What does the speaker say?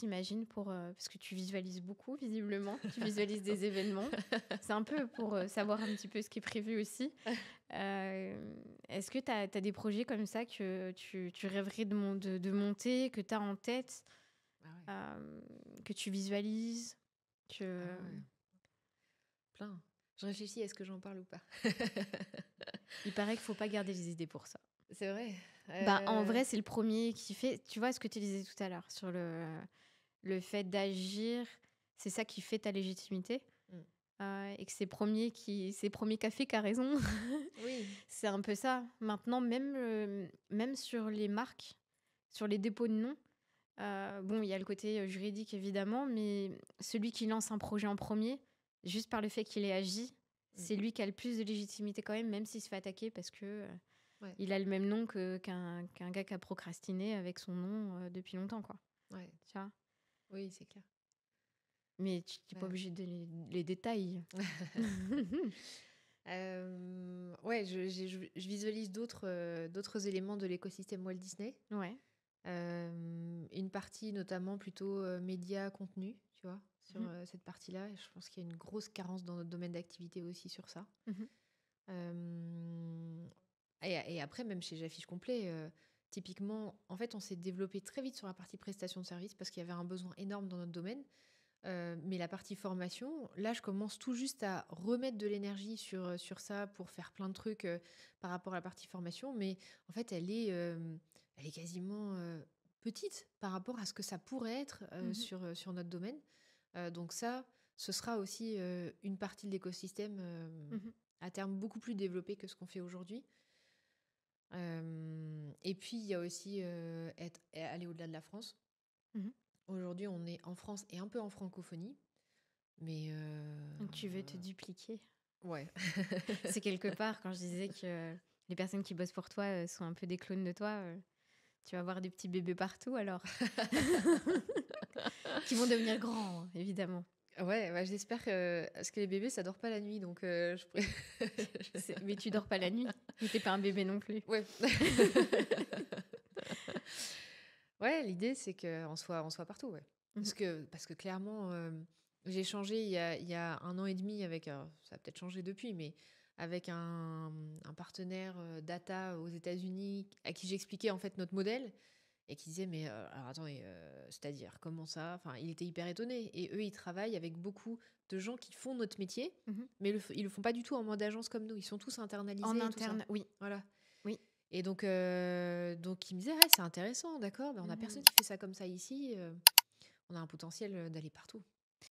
t'imagines pour... parce que tu visualises beaucoup, visiblement. Tu visualises des événements. C'est un peu pour savoir un petit peu ce qui est prévu aussi. Est-ce que tu as des projets comme ça que tu rêverais de monter, que tu as en tête, Ah ouais. que tu visualises que... Ah ouais. Plein. Je réfléchis, est-ce que j'en parle ou pas? Il paraît qu'il faut pas garder les idées pour ça. C'est vrai. En vrai, c'est le premier qui fait... Tu vois ce que tu disais tout à l'heure sur le fait d'agir, c'est ça qui fait ta légitimité. Et que c'est premier qui a fait qui a raison. Oui. C'est un peu ça. Maintenant, même sur les marques, sur les dépôts de noms, bon, il y a le côté juridique évidemment, mais celui qui lance un projet en premier, juste par le fait qu'il ait agi, c'est lui qui a le plus de légitimité quand même s'il se fait attaquer parce que Ouais. il a le même nom qu'un gars qui a procrastiné avec son nom depuis longtemps, quoi. Ouais. Tu vois? Oui, c'est clair. Mais tu n'es pas obligé de donner les détails. Ouais, je visualise d'autres éléments de l'écosystème Walt Disney. Ouais. Une partie notamment plutôt média contenu, tu vois, sur cette partie-là. Et je pense qu'il y a une grosse carence dans notre domaine d'activité aussi sur ça. Et après, même chez J'affiche complet, typiquement, en fait, on s'est développé très vite sur la partie prestation de service parce qu'il y avait un besoin énorme dans notre domaine. Mais la partie formation, là, je commence tout juste à remettre de l'énergie sur ça pour faire plein de trucs par rapport à la partie formation. Mais en fait, elle est quasiment petite par rapport à ce que ça pourrait être sur notre domaine. Donc ça, ce sera aussi une partie de l'écosystème à terme beaucoup plus développée que ce qu'on fait aujourd'hui. Et puis, il y a aussi aller au-delà de la France. Aujourd'hui, on est en France et un peu en francophonie. Mais Donc, tu veux te dupliquer. Ouais. C'est quelque part, quand je disais que les personnes qui bossent pour toi sont un peu des clones de toi, tu vas avoir des petits bébés partout alors. Qui vont devenir grands, évidemment. Ouais, bah, j'espère que... Parce que les bébés, ça dort pas la nuit, donc je pourrais... Mais tu dors pas la nuit. Mais t'es pas un bébé non plus. Ouais. Ouais, l'idée, c'est qu'on soit partout, ouais. Parce que clairement, j'ai changé il y a 1 an et demi avec... ça a peut-être changé depuis, mais avec un partenaire data aux États-Unis à qui j'expliquais en fait notre modèle et qui disait mais alors attendez, c'est-à-dire comment ça? Enfin, il était hyper étonné. Et eux, ils travaillent avec beaucoup de gens qui font notre métier, mais ils le font pas du tout en mode agence comme nous. Ils sont tous internalisés. En et interne, tout ça. oui. Voilà. Oui. Et donc il me disait c'est intéressant, d'accord, mais on a personne qui fait ça comme ça ici. On a un potentiel d'aller partout.